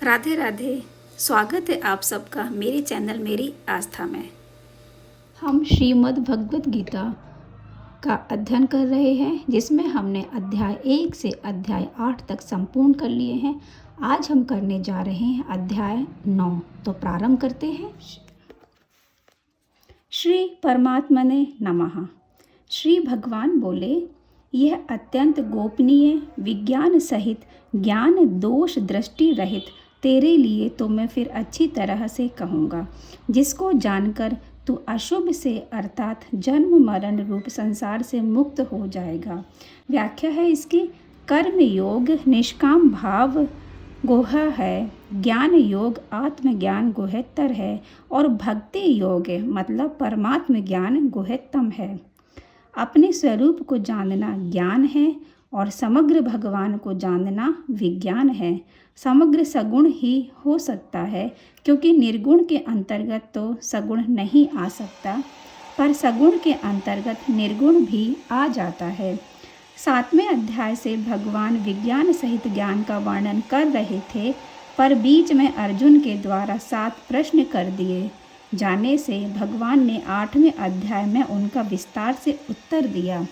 राधे राधे। स्वागत है आप सबका मेरे चैनल मेरी आस्था में। हम श्रीमद् भगवत गीता का अध्ययन कर रहे हैं, जिसमें हमने अध्याय 1 से अध्याय 8 तक संपूर्ण कर लिए हैं। आज हम करने जा रहे हैं अध्याय 9। तो प्रारंभ करते हैं। श्री परमात्मने नमः। श्री भगवान बोले, यह अत्यंत गोपनीय, विज्ञान सहित, ज्ञान दोष दृष्टि रहित तेरे लिए तो मैं फिर अच्छी तरह से कहूँगा, जिसको जानकर तू अशुभ से अर्थात जन्म मरण रूप संसार से मुक्त हो जाएगा। व्याख्या है इसकी, कर्म योग निष्काम भाव गुह है, ज्ञान योग आत्मज्ञान गुहेत्तर है और भक्ति योग मतलब परमात्म ज्ञान गुहेत्तम है। अपने स्वरूप को जानना ज्ञान है और समग्र भगवान को जानना विज्ञान है। समग्र सगुण ही हो सकता है, क्योंकि निर्गुण के अंतर्गत तो सगुण नहीं आ सकता, पर सगुण के अंतर्गत निर्गुण भी आ जाता है। 7वें अध्याय से भगवान विज्ञान सहित ज्ञान का वर्णन कर रहे थे, पर बीच में अर्जुन के द्वारा 7 प्रश्न कर दिए जाने से भगवान ने 8वें अध्याय में उनका विस्तार से उत्तर दिया।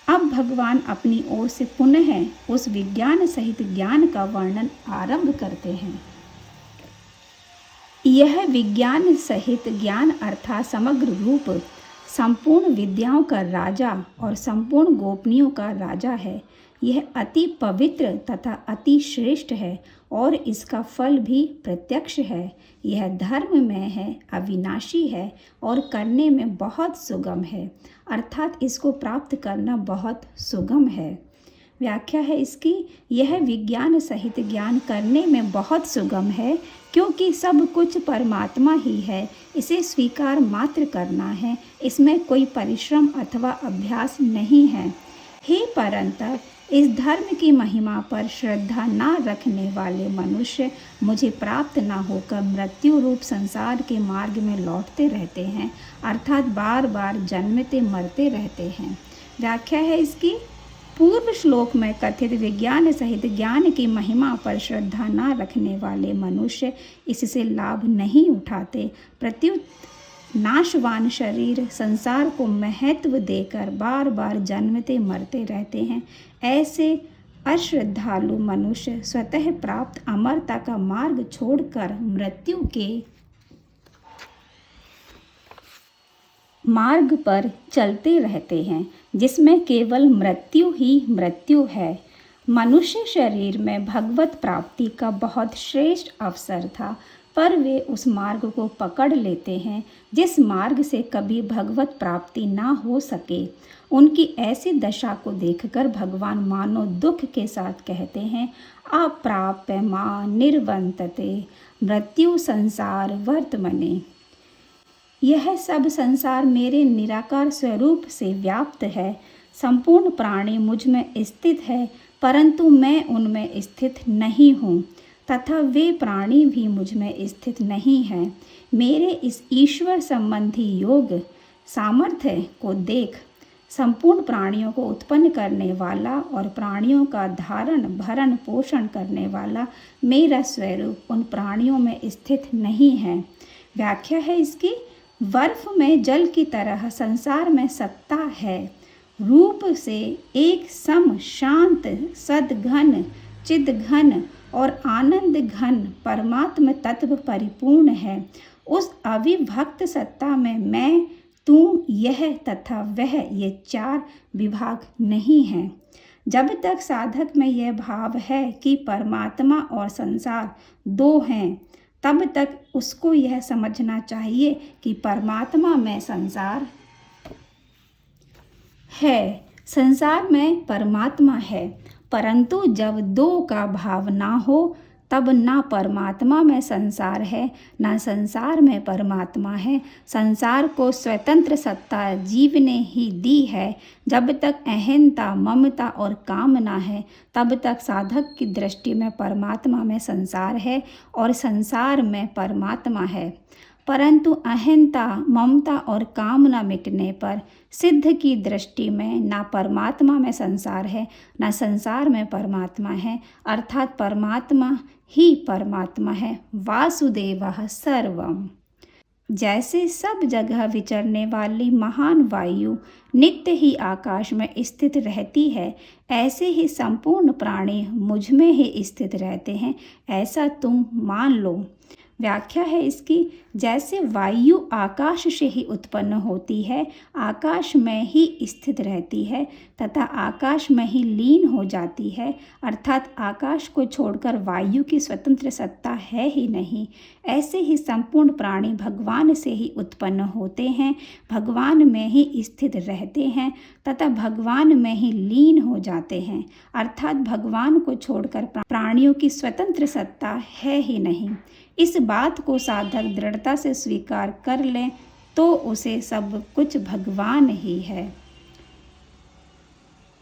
अब भगवान अपनी ओर से पुनः उस विज्ञान सहित ज्ञान का वर्णन आरंभ करते हैं। यह विज्ञान सहित ज्ञान अर्थात समग्र रूप संपूर्ण विद्याओं का राजा और संपूर्ण गोपनीयों का राजा है। यह अति पवित्र तथा अति श्रेष्ठ है और इसका फल भी प्रत्यक्ष है। यह धर्ममय है, अविनाशी है और करने में बहुत सुगम है, अर्थात इसको प्राप्त करना बहुत सुगम है। व्याख्या है इसकी, यह विज्ञान सहित ज्ञान करने में बहुत सुगम है, क्योंकि सब कुछ परमात्मा ही है। इसे स्वीकार मात्र करना है, इसमें कोई परिश्रम अथवा अभ्यास नहीं है। हे परंतप, इस धर्म की महिमा पर श्रद्धा न रखने वाले मनुष्य मुझे प्राप्त न होकर मृत्यु रूप संसार के मार्ग में लौटते रहते हैं, अर्थात बार बार जन्मते मरते रहते हैं। व्याख्या है इसकी, पूर्व श्लोक में कथित विज्ञान सहित ज्ञान की महिमा पर श्रद्धा न रखने वाले मनुष्य इससे लाभ नहीं उठाते, प्रत्युत नाशवान शरीर संसार को महत्व देकर बार बार जन्मते मरते रहते हैं। ऐसे अश्रद्धालु मनुष्य स्वतः प्राप्त अमरता का मार्ग छोड़कर मृत्यु के मार्ग पर चलते रहते हैं, जिसमें केवल मृत्यु ही मृत्यु है। मनुष्य शरीर में भगवत प्राप्ति का बहुत श्रेष्ठ अवसर था, पर वे उस मार्ग को पकड़ लेते हैं जिस मार्ग से कभी भगवत प्राप्ति ना हो सके। उनकी ऐसी दशा को देखकर भगवान मानो दुख के साथ कहते हैं, अप्राप्य मां निर्वंतते मृत्यु संसार वर्तमने। यह सब संसार मेरे निराकार स्वरूप से व्याप्त है। संपूर्ण प्राणी मुझ में स्थित है, परंतु मैं उनमें स्थित नहीं हूँ तथा वे प्राणी भी मुझ में स्थित नहीं हैं। मेरे इस ईश्वर संबंधी योग सामर्थ्य को देख, संपूर्ण प्राणियों को उत्पन्न करने वाला और प्राणियों का धारण भरण पोषण करने वाला मेरा स्वरूप उन प्राणियों में स्थित नहीं है। व्याख्या है इसकी, बर्फ में जल की तरह संसार में सत्ता है। रूप से एक सम शांत सद्घन चिद्घन और आनंद घन परमात्म तत्व परिपूर्ण है। उस अविभक्त सत्ता में मैं, तू, यह तथा वह ये 4 विभाग नहीं हैं। जब तक साधक में यह भाव है कि परमात्मा और संसार 2 हैं, तब तक उसको यह समझना चाहिए कि परमात्मा में संसार है, संसार में परमात्मा है। परंतु जब 2 का भाव ना हो, तब ना परमात्मा में संसार है, ना संसार में परमात्मा है। संसार को स्वतंत्र सत्ता जीव ने ही दी है। जब तक अहंता, ममता और कामना है, तब तक साधक की दृष्टि में परमात्मा में संसार है और संसार में परमात्मा है। परंतु अहंता, ममता और कामना मिटने पर सिद्ध की दृष्टि में ना परमात्मा में संसार है, ना संसार में परमात्मा है, अर्थात परमात्मा ही परमात्मा है। वासुदेवः सर्वम। जैसे सब जगह विचरने वाली महान वायु नित्य ही आकाश में स्थित रहती है, ऐसे ही संपूर्ण प्राणी मुझ में ही स्थित रहते हैं, ऐसा तुम मान लो। व्याख्या है इसकी, जैसे वायु आकाश से ही उत्पन्न होती है, आकाश में ही स्थित रहती है तथा आकाश में ही लीन हो जाती है, अर्थात आकाश को छोड़कर वायु की स्वतंत्र सत्ता है ही नहीं, ऐसे ही संपूर्ण प्राणी भगवान से ही उत्पन्न होते हैं, भगवान में ही स्थित रहते हैं तथा भगवान में ही लीन हो जाते हैं, अर्थात भगवान को छोड़कर प्राणियों की स्वतंत्र सत्ता है ही नहीं। इस बात को साधक दृढ़ता से स्वीकार कर ले तो उसे सब कुछ भगवान ही है।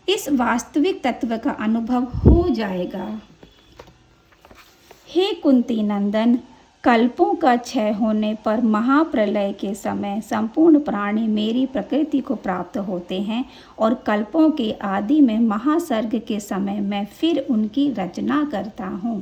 इस वास्तविक तत्व का अनुभव हो जाएगा। हे कुंती नंदन, कल्पों का क्षय होने पर महाप्रलय के समय संपूर्ण प्राणी मेरी प्रकृति को प्राप्त होते हैं और कल्पों के आदि में महासर्ग के समय मैं फिर उनकी रचना करता हूँ।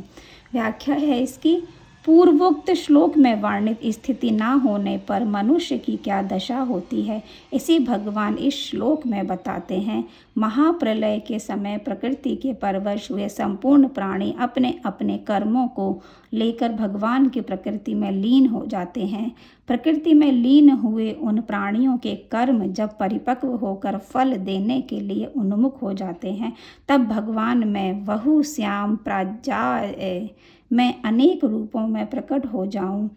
व्याख्या है इसकी, पूर्वोक्त श्लोक में वर्णित स्थिति न होने पर मनुष्य की क्या दशा होती है, इसी भगवान इस श्लोक में बताते हैं। महाप्रलय के समय प्रकृति के परवश हुए संपूर्ण प्राणी अपने अपने कर्मों को लेकर भगवान की प्रकृति में लीन हो जाते हैं। प्रकृति में लीन हुए उन प्राणियों के कर्म जब परिपक्व होकर फल देने के लिए उन्मुख हो जाते हैं, तब भगवान में वहु श्याम प्राज्ञाय मैं अनेक रूपों में प्रकट हो जाऊं,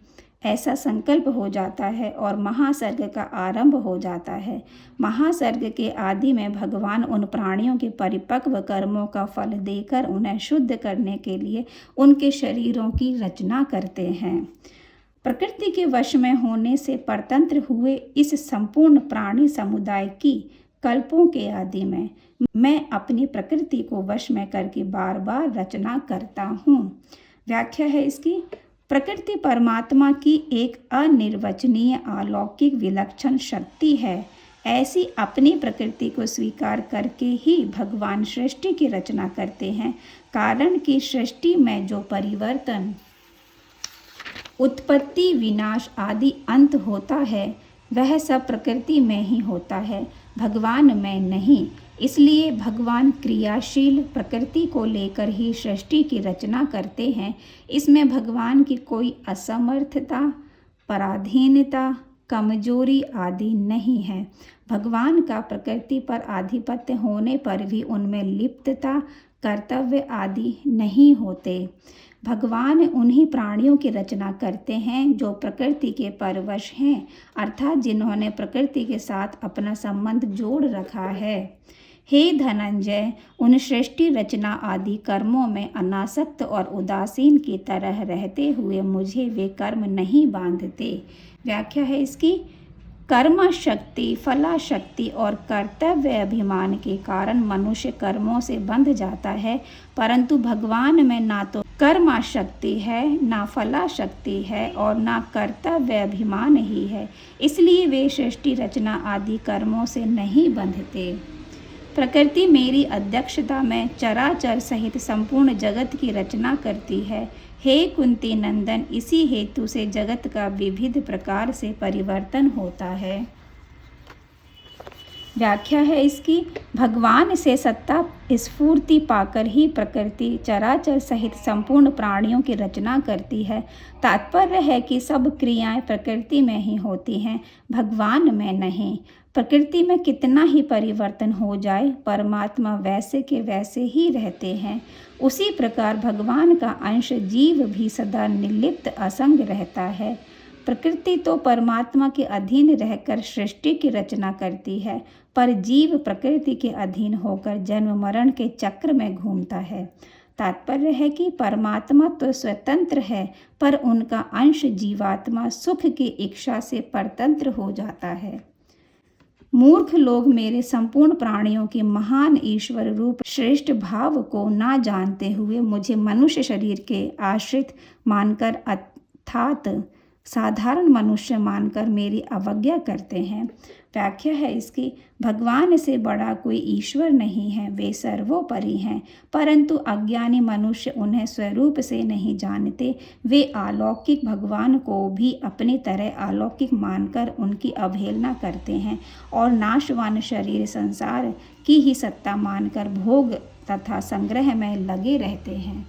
ऐसा संकल्प हो जाता है और महासर्ग का आरंभ हो जाता है। महासर्ग के आदि में भगवान उन प्राणियों के परिपक्व कर्मों का फल देकर उन्हें शुद्ध करने के लिए उनके शरीरों की रचना करते हैं। प्रकृति के वश में होने से परतंत्र हुए इस संपूर्ण प्राणी समुदाय की कल्पों के आदि में मैं अपनी प्रकृति को वश में करके बार बार रचना करता हूँ। व्याख्या है इसकी, प्रकृति परमात्मा की एक अनिर्वचनीय अलौकिक विलक्षण शक्ति है। ऐसी अपनी प्रकृति को स्वीकार करके ही भगवान सृष्टि की रचना करते हैं। कारण कि सृष्टि में जो परिवर्तन, उत्पत्ति, विनाश आदि अंत होता है वह सब प्रकृति में ही होता है, भगवान में नहीं। इसलिए भगवान क्रियाशील प्रकृति को लेकर ही सृष्टि की रचना करते हैं। इसमें भगवान की कोई असमर्थता, पराधीनता, कमजोरी आदि नहीं है। भगवान का प्रकृति पर आधिपत्य होने पर भी उनमें लिप्तता, कर्तव्य आदि नहीं होते। भगवान उन्हीं प्राणियों की रचना करते हैं जो प्रकृति के परवश हैं, अर्थात जिन्होंने प्रकृति के साथ अपना संबंध जोड़ रखा है। हे धनंजय, उन सृष्टि रचना आदि कर्मों में अनासक्त और उदासीन की तरह रहते हुए मुझे वे कर्म नहीं बांधते। व्याख्या है इसकी, कर्म शक्ति, फला शक्ति और कर्तव्य अभिमान के कारण मनुष्य कर्मों से बंध जाता है, परंतु भगवान में ना तो कर्म शक्ति है, ना फला शक्ति है और ना कर्तव्य अभिमान ही है। इसलिए वे सृष्टि रचना आदि कर्मों से नहीं बंधते। प्रकृति मेरी अध्यक्षता में चराचर सहित संपूर्ण जगत की रचना करती है। हे कुंती नंदन, इसी हेतु से जगत का विविध प्रकार से परिवर्तन होता है। व्याख्या है इसकी, भगवान से सत्ता स्फूर्ति पाकर ही प्रकृति चराचर सहित संपूर्ण प्राणियों की रचना करती है। तात्पर्य है कि सब क्रियाएं प्रकृति में ही होती हैं, भगवान में नहीं। प्रकृति में कितना ही परिवर्तन हो जाए, परमात्मा वैसे के वैसे ही रहते हैं। उसी प्रकार भगवान का अंश जीव भी सदा निर्लिप्त असंग रहता है। प्रकृति तो परमात्मा के अधीन रहकर सृष्टि की रचना करती है, पर जीव प्रकृति के अधीन होकर जन्म मरण के चक्र में घूमता है। तात्पर्य है कि परमात्मा तो स्वतंत्र है, पर उनका अंश जीवात्मा सुख की इच्छा से परतंत्र हो जाता है। मूर्ख लोग मेरे संपूर्ण प्राणियों के महान ईश्वर रूप श्रेष्ठ भाव को ना जानते हुए मुझे मनुष्य शरीर के आश्रित मानकर अर्थात साधारण मनुष्य मानकर मेरी अवज्ञा करते हैं। व्याख्या है इसकी, भगवान से बड़ा कोई ईश्वर नहीं है, वे सर्वोपरि हैं, परंतु अज्ञानी मनुष्य उन्हें स्वरूप से नहीं जानते। वे अलौकिक भगवान को भी अपनी तरह अलौकिक मानकर उनकी अवहेलना करते हैं और नाशवान शरीर संसार की ही सत्ता मानकर भोग तथा संग्रह में लगे रहते हैं।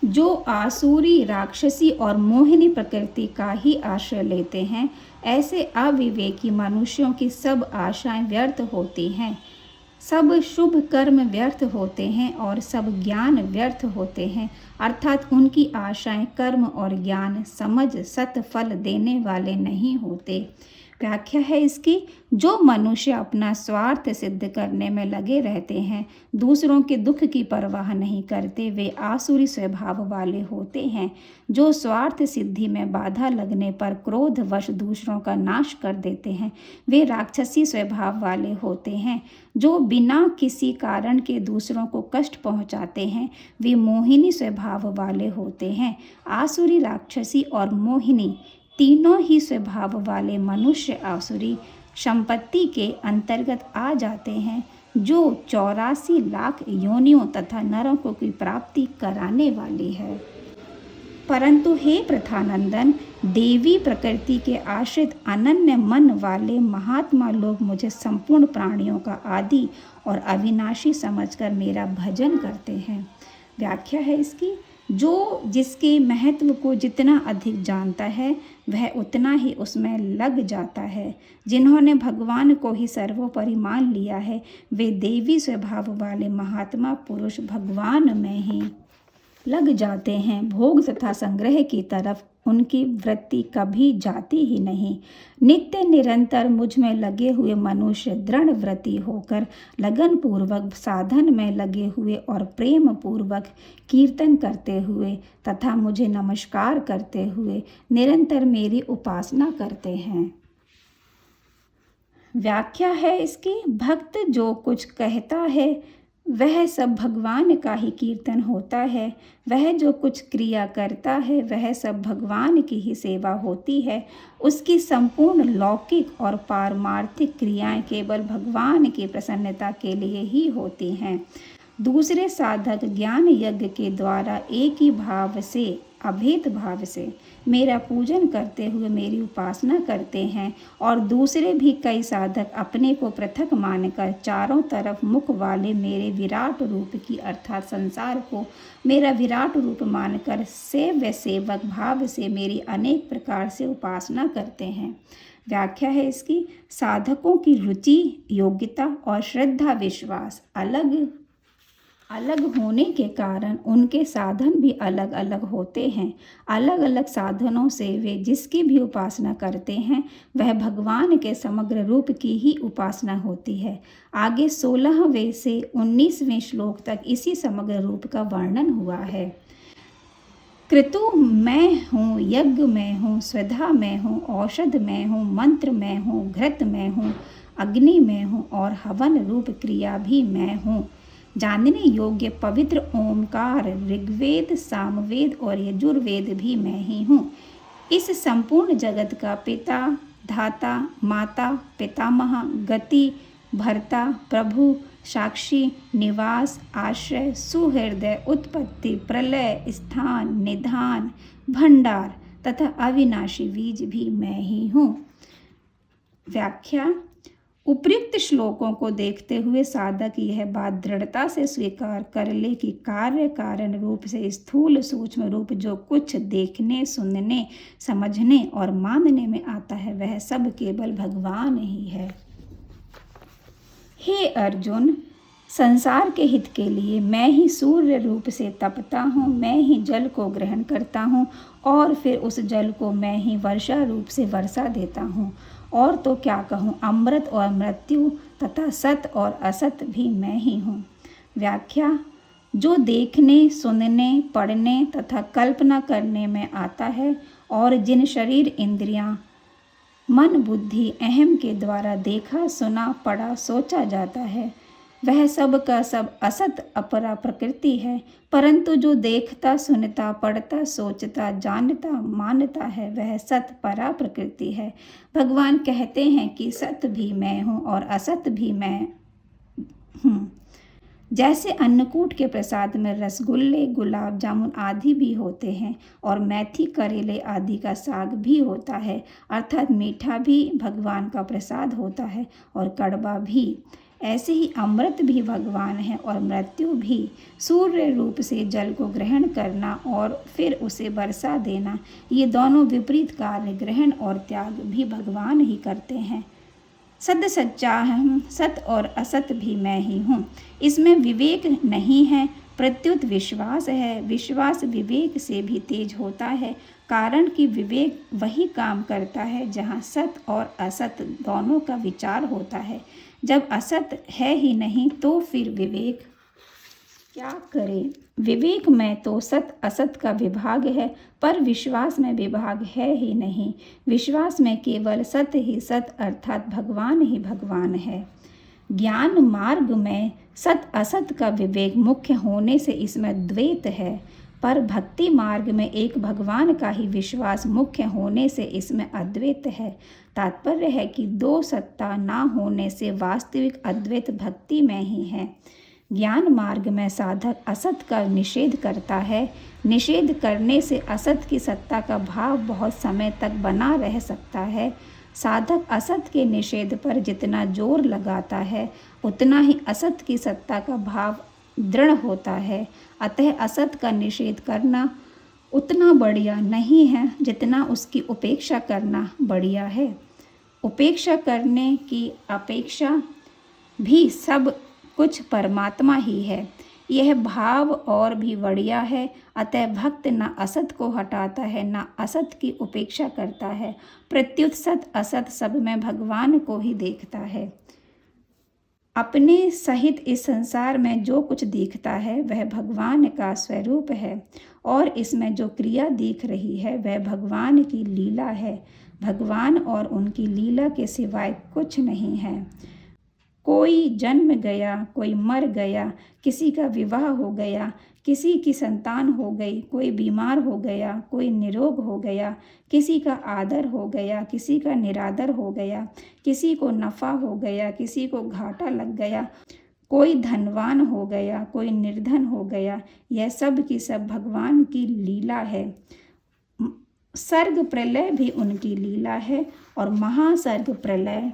जो आसुरी, राक्षसी और मोहिनी प्रकृति का ही आश्रय लेते हैं, ऐसे अविवेकी मनुष्यों की सब आशाएं व्यर्थ होती हैं, सब शुभ कर्म व्यर्थ होते हैं और सब ज्ञान व्यर्थ होते हैं। अर्थात उनकी आशाएं, कर्म और ज्ञान समझ सत फल देने वाले नहीं होते। व्याख्या है इसकी, जो मनुष्य अपना स्वार्थ सिद्ध करने में लगे रहते हैं, दूसरों के दुख की परवाह नहीं करते, वे आसुरी स्वभाव वाले होते हैं। जो स्वार्थ सिद्धि में बाधा लगने पर क्रोधवश दूसरों का नाश कर देते हैं, वे राक्षसी स्वभाव वाले होते हैं। जो बिना किसी कारण के दूसरों को कष्ट पहुंचाते हैं, वे मोहिनी स्वभाव वाले होते हैं। आसुरी, राक्षसी और मोहिनी तीनों ही स्वभाव वाले मनुष्य आसुरी संपत्ति के अंतर्गत आ जाते हैं, जो 84 लाख योनियों तथा नरकों की प्राप्ति कराने वाली है। परंतु हे प्रथानंदन, देवी प्रकृति के आश्रित अनन्य मन वाले महात्मा लोग मुझे संपूर्ण प्राणियों का आदि और अविनाशी समझकर मेरा भजन करते हैं। व्याख्या है इसकी, जो जिसके महत्व को जितना अधिक जानता है, वह उतना ही उसमें लग जाता है। जिन्होंने भगवान को ही सर्वोपरि मान लिया है, वे देवी स्वभाव वाले महात्मा पुरुष भगवान में ही लग जाते हैं। भोग तथा संग्रह की तरफ उनकी वृत्ति कभी जाती ही नहीं। नित्य निरंतर मुझ में लगे हुए मनुष्य दृढ़ व्रती होकर लगन पूर्वक साधन में लगे हुए और प्रेम पूर्वक कीर्तन करते हुए तथा मुझे नमस्कार करते हुए निरंतर मेरी उपासना करते हैं। व्याख्या है इसकी, भक्त जो कुछ कहता है वह सब भगवान का ही कीर्तन होता है, वह जो कुछ क्रिया करता है वह सब भगवान की ही सेवा होती है। उसकी संपूर्ण लौकिक और पारमार्थिक क्रियाएं केवल भगवान की प्रसन्नता के लिए ही होती हैं। दूसरे साधक ज्ञान यज्ञ के द्वारा एक ही भाव से, अभेद भाव से मेरा पूजन करते हुए मेरी उपासना करते हैं, और दूसरे भी कई साधक अपने को पृथक मानकर चारों तरफ मुख वाले मेरे विराट रूप की अर्थात संसार को मेरा विराट रूप मानकर सेव्य सेवक भाव से मेरी अनेक प्रकार से उपासना करते हैं। व्याख्या है इसकी, साधकों की रुचि, योग्यता और श्रद्धा विश्वास अलग अलग होने के कारण उनके साधन भी अलग अलग होते हैं। अलग अलग साधनों से वे जिसकी भी उपासना करते हैं वह भगवान के समग्र रूप की ही उपासना होती है। आगे 16वें से 19वें श्लोक तक इसी समग्र रूप का वर्णन हुआ है। क्रतु मैं हूँ, यज्ञ में हूँ, स्वधा में हूँ, औषध में हूँ, मंत्र में हूँ, घृत में हूँ, अग्नि में हूँ और हवन रूप क्रिया भी मैं हूँ। जानने योग्य पवित्र ओमकार, ऋग्वेद, सामवेद और यजुर्वेद भी मैं ही हूँ। इस संपूर्ण जगत का पिता, धाता, माता, पितामह, गति, भर्ता, प्रभु, साक्षी, निवास, आश्रय, सुहृदय, उत्पत्ति, प्रलय, स्थान, निधान, भंडार तथा अविनाशी बीज भी मैं ही हूँ। व्याख्या, उपर्युक्त श्लोकों को देखते हुए साधक यह बात दृढ़ता से स्वीकार कर ले कि कार्य कारण रूप से स्थूल सूक्ष्म रूप जो कुछ देखने, सुनने, समझने और मानने में आता है वह सब केवल भगवान ही है। हे अर्जुन, संसार के हित के लिए मैं ही सूर्य रूप से तपता हूँ, मैं ही जल को ग्रहण करता हूँ और फिर उस जल को मैं ही वर्षा रूप से वर्षा देता हूँ। और तो क्या कहूँ, अमृत और मृत्यु तथा सत और असत भी मैं ही हूँ। व्याख्या, जो देखने, सुनने, पढ़ने तथा कल्पना करने में आता है और जिन शरीर, इंद्रियां, मन, बुद्धि, अहम के द्वारा देखा, सुना, पढ़ा, सोचा जाता है वह सब का सब असत अपरा प्रकृति है, परंतु जो देखता सुनता पढ़ता सोचता जानता मानता है वह सत परा प्रकृति है। भगवान कहते हैं कि सत भी मैं हूँ और असत भी मैं हूँ। जैसे अन्नकूट के प्रसाद में रसगुल्ले गुलाब जामुन आदि भी होते हैं और मेथी करेले आदि का साग भी होता है, अर्थात मीठा भी भगवान का प्रसाद होता है और कड़वा भी। ऐसे ही अमृत भी भगवान है और मृत्यु भी। सूर्य रूप से जल को ग्रहण करना और फिर उसे बरसा देना, ये दोनों विपरीत कार्य ग्रहण और त्याग भी भगवान ही करते हैं। सद सच्चा हम, सत और असत भी मैं ही हूँ। इसमें विवेक नहीं है, प्रत्युत विश्वास है। विश्वास विवेक से भी तेज होता है, कारण कि विवेक वही काम करता है जहाँ सत और असत दोनों का विचार होता है। जब असत है ही नहीं तो फिर विवेक क्या करे। विवेक में तो सत असत का विभाग है, पर विश्वास में विभाग है ही नहीं। विश्वास में केवल सत ही सत अर्थात भगवान ही भगवान है। ज्ञान मार्ग में सत असत का विवेक मुख्य होने से इसमें द्वैत है, पर भक्ति मार्ग में एक भगवान का ही विश्वास मुख्य होने से इसमें अद्वैत है। तात्पर्य है कि दो सत्ता ना होने से वास्तविक अद्वैत भक्ति में ही है। ज्ञान मार्ग में साधक असत का निषेध करता है। निषेध करने से असत की सत्ता का भाव बहुत समय तक बना रह सकता है। साधक असत के निषेध पर जितना जोर लगाता है उतना ही असत की सत्ता का भाव दृढ़ होता है। अतः असत का निषेध करना उतना बढ़िया नहीं है जितना उसकी उपेक्षा करना बढ़िया है। उपेक्षा करने की अपेक्षा भी सब कुछ परमात्मा ही है, यह भाव और भी बढ़िया है। अतः भक्त न असत को हटाता है न असत की उपेक्षा करता है, प्रत्युत सत असत सब में भगवान को ही देखता है। अपने सहित इस संसार में जो कुछ दिखता है वह भगवान का स्वरूप है और इसमें जो क्रिया दिख रही है वह भगवान की लीला है। भगवान और उनकी लीला के सिवाय कुछ नहीं है। कोई जन्म गया, कोई मर गया, किसी का विवाह हो गया, किसी की संतान हो गई, कोई बीमार हो गया, कोई निरोग हो गया, किसी का आदर हो गया, किसी का निरादर हो गया, किसी को नफ़ा हो गया, किसी को घाटा लग गया, कोई धनवान हो गया, कोई निर्धन हो गया। यह सब की सब भगवान की लीला है। सर्ग प्रलय भी उनकी लीला है और महासर्ग प्रलय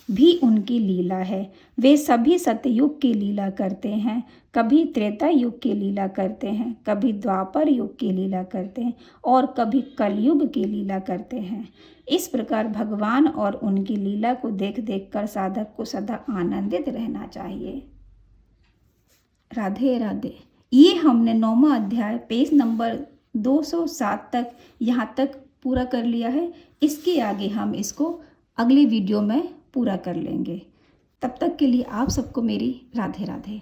भी उनकी लीला है। वे सभी सतयुग की लीला करते हैं, कभी त्रेता युग की लीला करते हैं, कभी द्वापर युग की लीला करते हैं और कभी कलयुग की लीला करते हैं। इस प्रकार भगवान और उनकी लीला को देख देख कर साधक को सदा आनंदित रहना चाहिए। राधे राधे। ये हमने 9वां अध्याय पेज नंबर 207 तक यहाँ तक पूरा कर लिया है। इसके आगे हम इसको अगली वीडियो में पूरा कर लेंगे। तब तक के लिए आप सबको मेरी राधे राधे।